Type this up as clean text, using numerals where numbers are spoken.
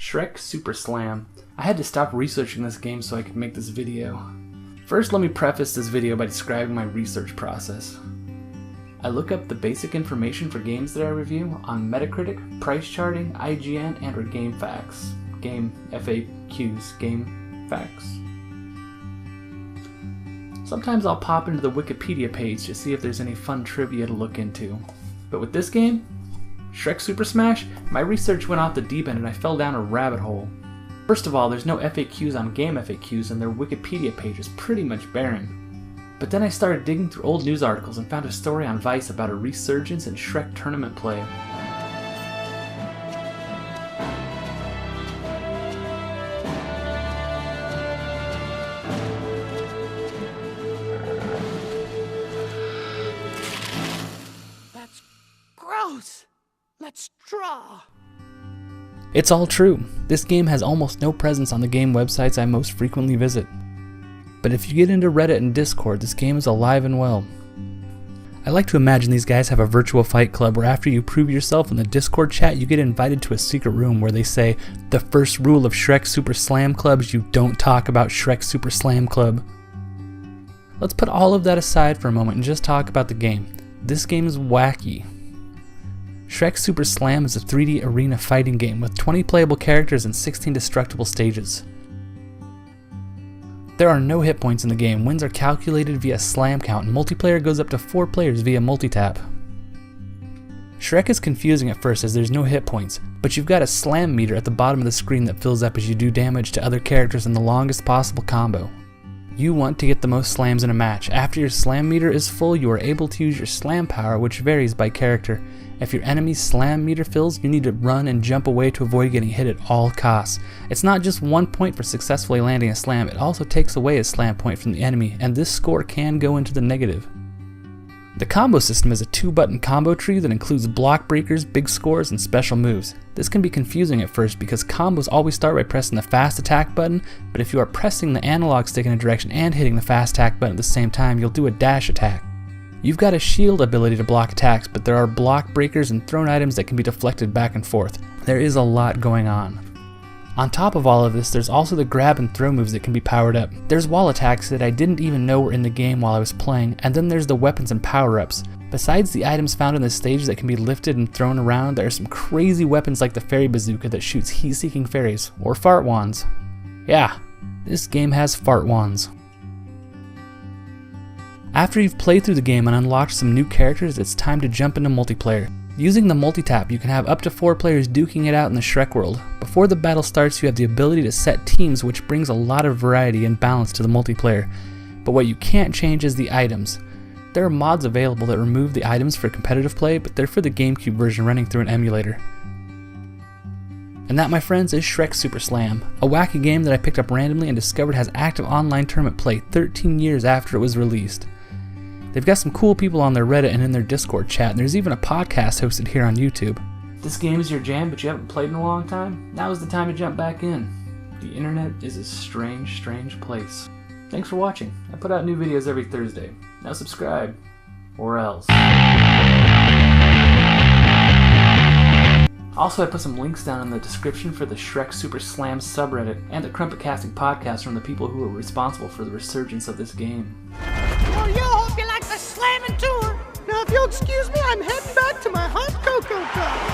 Shrek Superslam. I had to stop researching this game so I could make this video. First, let me preface this video by describing my research process. I look up the basic information for games that I review on Metacritic, Price Charting, IGN, and or GameFAQs. Game FAQs, GameFAQs. Sometimes I'll pop into the Wikipedia page to see if there's any fun trivia to look into. But with this game, Shrek Super Smash, my research went off the deep end and I fell down a rabbit hole. First of all, there's no FAQs on Game FAQs and their Wikipedia page is pretty much barren. But then I started digging through old news articles and found a story on Vice about a resurgence in Shrek tournament play. That's gross! Let's draw! It's all true. This game has almost no presence on the game websites I most frequently visit. But if you get into Reddit and Discord, this game is alive and well. I like to imagine these guys have a virtual fight club where after you prove yourself in the Discord chat, you get invited to a secret room where they say, the first rule of Shrek Super Slam Clubs, you don't talk about Shrek Super Slam Club. Let's put all of that aside for a moment and just talk about the game. This game is wacky. Shrek Super Slam is a 3D arena fighting game with 20 playable characters and 16 destructible stages. There are no hit points in the game, wins are calculated via slam count, and multiplayer goes up to 4 players via multitap. Shrek is confusing at first as there's no hit points, but you've got a slam meter at the bottom of the screen that fills up as you do damage to other characters in the longest possible combo. You want to get the most slams in a match. After your slam meter is full, you are able to use your slam power, which varies by character. If your enemy's slam meter fills, you need to run and jump away to avoid getting hit at all costs. It's not just 1 point for successfully landing a slam, it also takes away a slam point from the enemy, and this score can go into the negative. The combo system is a 2-button combo tree that includes block breakers, big scores, and special moves. This can be confusing at first because combos always start by pressing the fast attack button, but if you are pressing the analog stick in a direction and hitting the fast attack button at the same time, you'll do a dash attack. You've got a shield ability to block attacks, but there are block breakers and thrown items that can be deflected back and forth. There is a lot going on. On top of all of this, there's also the grab and throw moves that can be powered up. There's wall attacks that I didn't even know were in the game while I was playing, and then there's the weapons and power-ups. Besides the items found in the stage that can be lifted and thrown around, there are some crazy weapons like the fairy bazooka that shoots heat-seeking fairies, or fart wands. Yeah, this game has fart wands. After you've played through the game and unlocked some new characters, it's time to jump into multiplayer. Using the multitap, you can have up to 4 players duking it out in the Shrek world. Before the battle starts, you have the ability to set teams, which brings a lot of variety and balance to the multiplayer. But what you can't change is the items. There are mods available that remove the items for competitive play, but they're for the GameCube version running through an emulator. And that, my friends, is Shrek Superslam, a wacky game that I picked up randomly and discovered has active online tournament play 13 years after it was released. They've got some cool people on their Reddit and in their Discord chat, and there's even a podcast hosted here on YouTube. If this game is your jam, but you haven't played in a long time, now is the time to jump back in. The internet is a strange, strange place. Thanks for watching. I put out new videos every Thursday. Now subscribe, or else. Also, I put some links down in the description for the Shrek Superslam subreddit and the Crumpet Casting podcast from the people who are responsible for the resurgence of this game. Well, hope you like the slamming tour. Now, if you'll excuse me, I'm heading back to my hot cocoa cup.